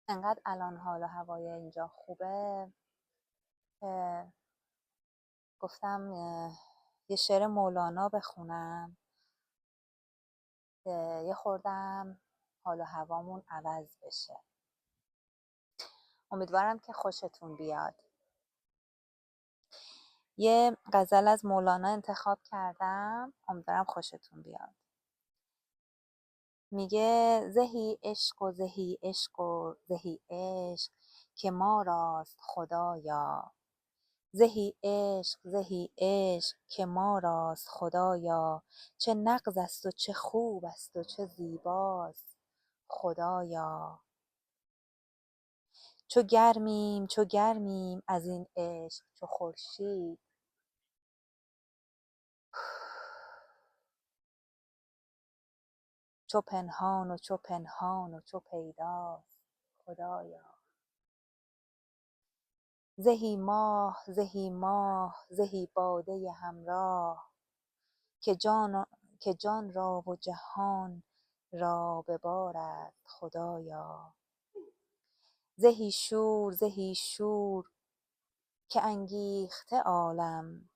انقدر الان حال و هوای اینجا خوبه که گفتم یه شعر مولانا بخونم که یه خوردم حال و هوامون عوض بشه. امیدوارم که خوشتون بیاد. یه غزل از مولانا انتخاب کردم، امیدوارم خوشتون بیاد. میگه زهی عشق و زهی عشق و زهی عشق که ما راست خدایا، زهی عشق زهی عشق که ما راست خدایا، چه نغز است و چه خوب است و چه زیباست خدایا. چو گرمیم از این عشق چو خورشید، چو پنهان و چو پنهان و چو پیداست خدایا. زهی ماه زهی ماه زهی باده همراه، که جان را و جهان را به بار است خدایا. زهی شور که انگیخته عالم،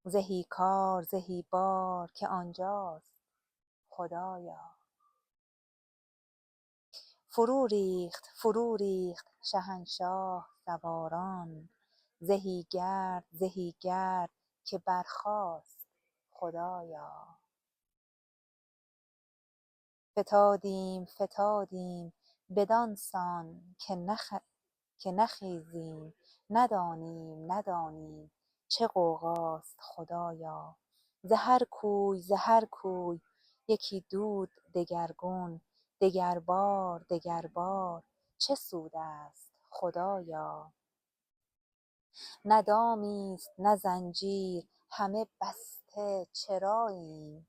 زهی کار زهی بار که آنجاست خدایا. فرو ریخت شهنشاه سواران، زهی گرد که برخاست خدایا. فتادیم بدان سان که نخیزیم، ندانیم چه غوغاست خدایا. ز هر کوی یکی دود دگرگون، دگر بار چه سود است خدایا. نه دامی است نه زنجیر همه بسته چراییم،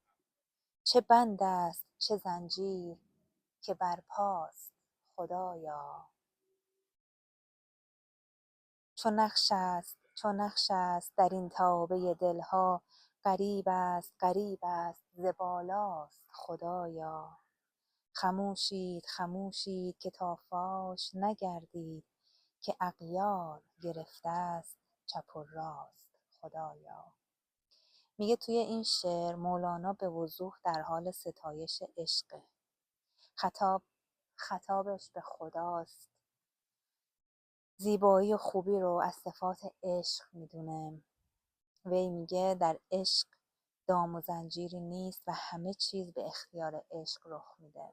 چه بند است چه زنجیر که برپاست خدایا. چو نقش است در این تابه دلها، غریب است ز بالاست خدایا. خموشید که تا فاش نگردید، که اغیار گرفته است چپ و راست خدایا. میگه توی این شعر مولانا به وضوح در حال ستایش عشقه. خطابش به خداست. زیبایی و خوبی رو از صفات عشق میدونه. وی میگه در عشق دام و زنجیری نیست و همه چیز به اختیار عشق رخ میده.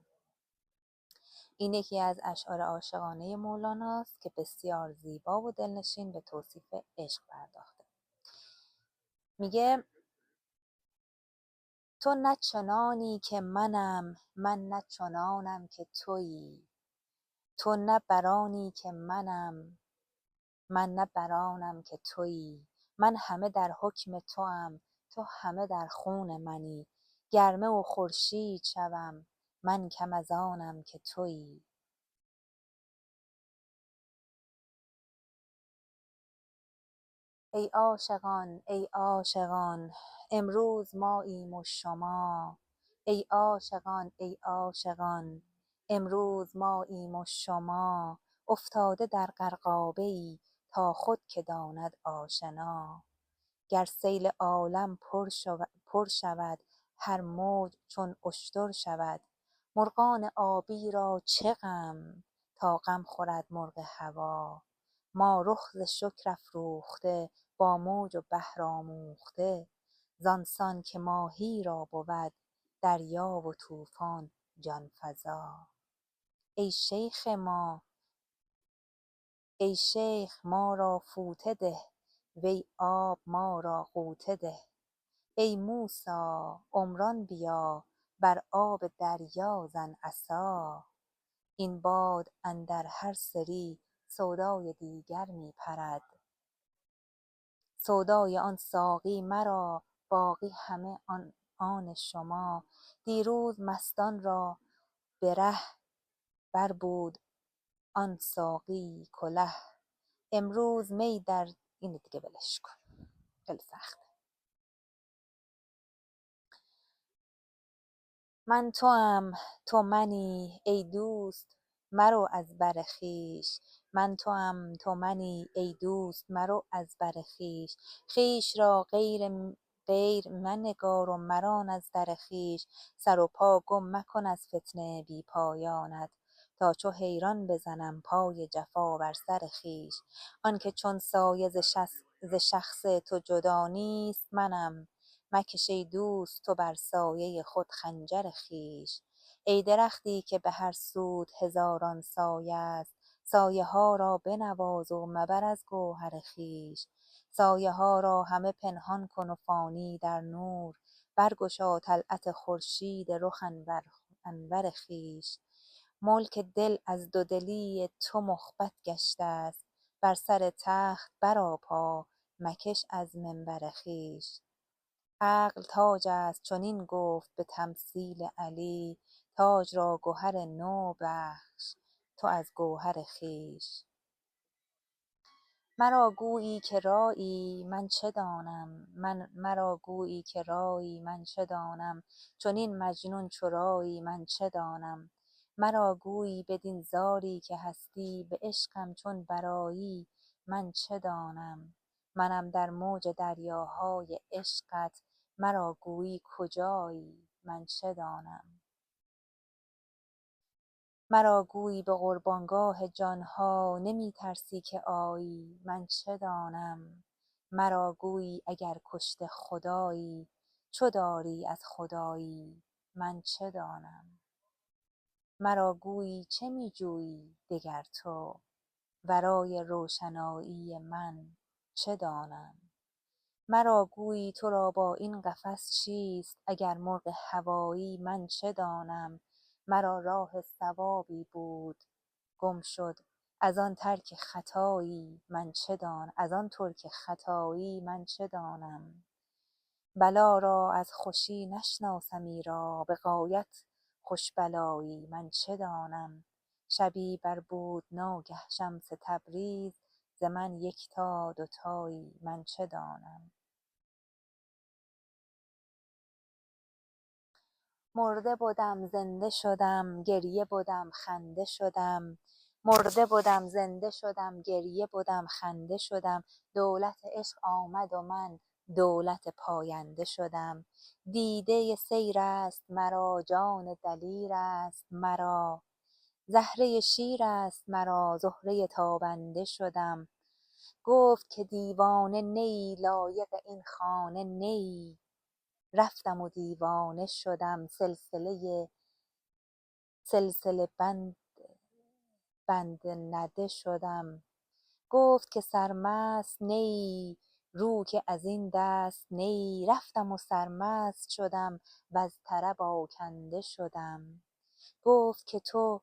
این یکی از اشعار عاشقانه مولاناست که بسیار زیبا و دلنشین به توصیف عشق پرداخته. میگه تو نه چنانی که منم، من نه چنانم که تویی. تو نه برانی که منم، من نه برانم که تویی. من همه در حکم توام، تو همه در خون منی. گرمه و خورشید شوم، من کم از آنم که تویی. ای عاشقان امروز ماییم و شما. ای عاشقان امروز ماییم و شما. افتاده در غرقابه ای تا خود که داند آشنا. گر سیل عالم پر شود هر موج چون اشتر شود. مرغان آبی را چه غم تا غم خورد مرغ هوا. ما رخ ز شکر افروخته با موج و بحر آموخته. زانسان که ماهی را بود دریا و طوفان جان فزا. ای شیخ ما را فوطه ده، وی آب ما را غوطه ده. ای موسی عمران بیا بر آب دریا زن عصا. این باد اندر هر سری سودای دیگر می پرد. سودای آن ساقی مرا باقی همه آن شما. دیروز مستان را به ره بربود آن ساقی کله. امروز می در این دیگه ولش کن، خیلی سخته. من توام تو منی ای دوست، مرو از بر خویش. من توام تو منی ای دوست مرو از بر خویش. خویش را غیر منگار و مران از در خویش. سر و پا گم مکن از فتنه بی پایانت، تا چو حیران بزنم پای جفا بر سر خویش. آنکه چون سایه ز شخص تو جدا نیست منم، مکش ای دوست تو بر سایه خود خنجر خویش. ای درختی که به هر سوت هزاران سایه است، سایه ها را بنواز و مبر از گوهر خویش. سایه ها را همه پنهان کن و فانی در نور، برگشا طلعت خورشید رخ انور خویش. ملک دل از دودلی تو مخبط گشته است، بر سر تخت برآ مکش از منبر خویش. عقل تاج است چنین گفت به تمثیل علی، تاج را گهر نو بخش تو از گوهر خویش. مرا گویی که رایی من چه دانم، مرا گویی که رایی من چه دانم، چنین مجنون چو رایی من چه دانم. مرا گویی بدین زاری که هستی، به عشقم چون برآیی من چه دانم. منم در موج دریاهای عشقت، مرا گویی کجایی من چه دانم. مرا گویی به قربانگاه جانها نمی ترسی که آیی من چه دانم. مرا گویی اگر کشته خدایی، چو داری از خدایی من چه دانم. مرا گویی چه می جویی دگر تو، ورای روشنایی من چه دانم. مرا گویی تو را با این قفس چیست، اگر مرغ هوایی من چه دانم. مرا راه صوابی بود گم شد، از آن ترک خطایی من چه دانم. از آن ترک خطایی من چه دانم. بلا را از خوشی نشناسم ایرا، به غایت خوش بلایی من چه دانم. شبی بربود ناگه شمس تبریز، ز من یکتا دوتایی من چه دانم. مرده بدم زنده شدم، گریه بدم خنده شدم. مرده بدم زنده شدم، گریه بدم خنده شدم. دولت عشق آمد و من دولت پاینده شدم. دیده سیر است مرا، جان دلیر است مرا، زهره شیر است مرا، زهره تابنده شدم. گفت که دیوانه نه ای، لایق این خانه نه ای. رفتم و دیوانه شدم، سلسله بند نده شدم. گفت که سرمست نه ای، رو که از این دست نه ای. رفتم و سرمست شدم، وز طرب آکنده شدم. گفت که تو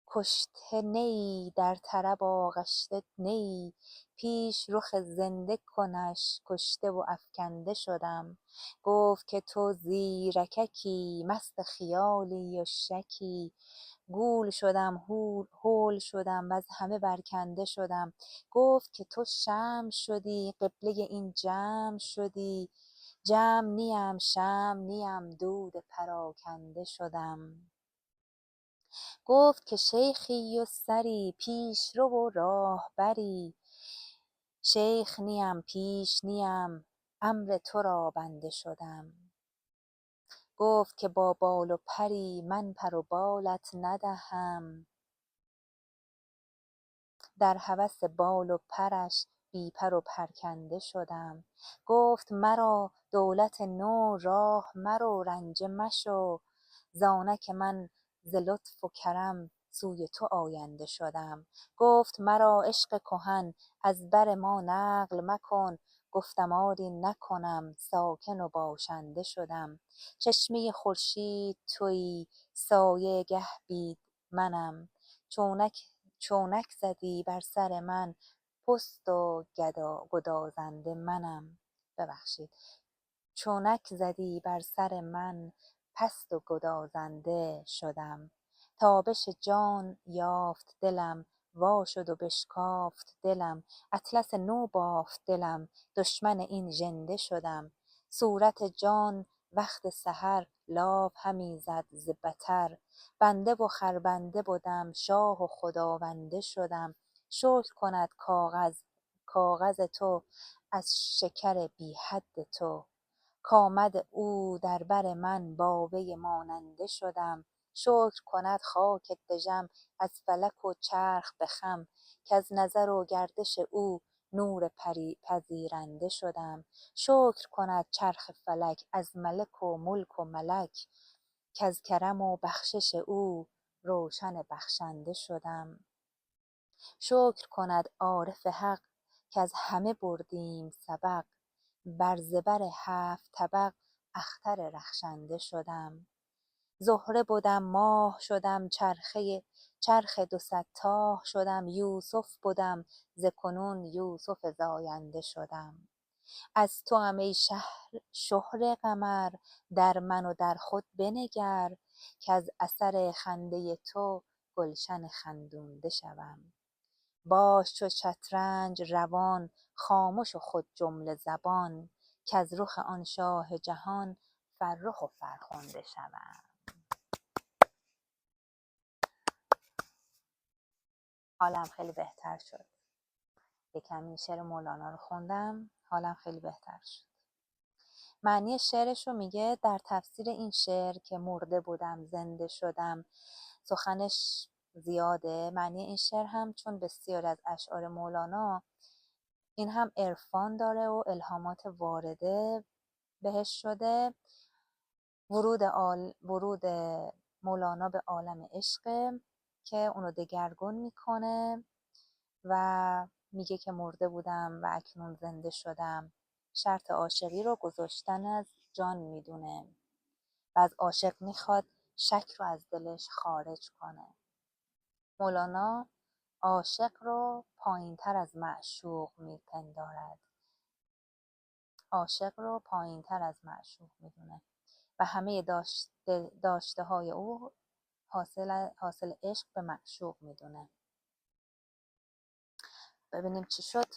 کشته نه ای، در طرب آغشته نه ای. پیش رخ زنده کنش کشته و افکنده شدم. گفت که تو زیرککی، مست خیالی و شکی. گول شدم هول شدم، وز همه برکنده شدم. گفت که تو شمع شدی، قبله این جمع شدی. جمع نیم شمع نیم، دود پراکنده شدم. گفت که شیخی و سری، پیشرو و راهبری. شیخ نیم پیش نیم، امر تو را بنده شدم. گفت که با بال و پری، من پر و بالت ندهم. در هوس بال و پرش بی پر و پرکنده شدم. گفت مرا دولت نو راه مرو، رنجه مشو. زانک من ز لطف و کرم سوی تو آینده شدم. گفت مرا عشق کهن از بر ما نقل مکن. گفتم آری نکنم، ساکن و باشنده شدم. چشمه خورشید تویی، سایه گه بید منم. چونک زدی بر سر من، پست و گدازنده منم. ببخشید. چونک زدی بر سر من، پست و گدازنده شدم. تابش جان یافت دلم، وا شد و بشکافت دلم. اطلس نو بافت دلم، دشمن این ژنده شدم. صورت جان وقت سحر لاف همی زد ز بطر. بنده و خربنده بدم شاه و خداونده شدم. شکر کند کاغذ تو از شکر بی حد تو. کآمد او در بر من با وی ماننده شدم. شکر کند خاک دژم از فلک و چرخ به خم. کز نظر و گردش او نور پذیرنده شدم. شکر کند چرخ فلک از ملک و ملک و ملک. کز کرم و بخشش او روشن بخشنده شدم. شکر کند عارف حق کز همه بردیم سبق. بر زبر 7 طبق اختر رخشنده شدم. زهره بدم ماه شدم چرخ 200 تاه شدم. یوسف بدم ز کنون یوسف زاینده شدم. از توام ای شهره قمر در من و در خود بنگر. کز اثر خنده تو گلشن خندونده شوم. باش چو شطرنج روان خامش و خود جمله زبان. کز رخ آن شاه جهان فرخ و فرخنده شوم. حالم خیلی بهتر شد. یکم این شعر مولانا رو خوندم، حالم خیلی بهتر شد. معنی شعرش رو میگه در تفسیر این شعر که مرده بودم زنده شدم، سخنش زیاده. معنی این شعر هم چون بسیار از اشعار مولانا این هم عرفان داره و الهامات وارده بهش شده. ورود مولانا به عالم عشق که اونو دگرگون میکنه و میگه که مرده بودم و اکنون زنده شدم. شرط عاشقی رو گذاشتن از جان میدونه و از عاشق میخواد شک رو از دلش خارج کنه. مولانا عاشق رو پایین‌تر از معشوق میپندارد. عاشق رو پایین‌تر از معشوق میدونه و همه داشته های او حاصل عشق به معشوق میدونه. ببینیم چی شد.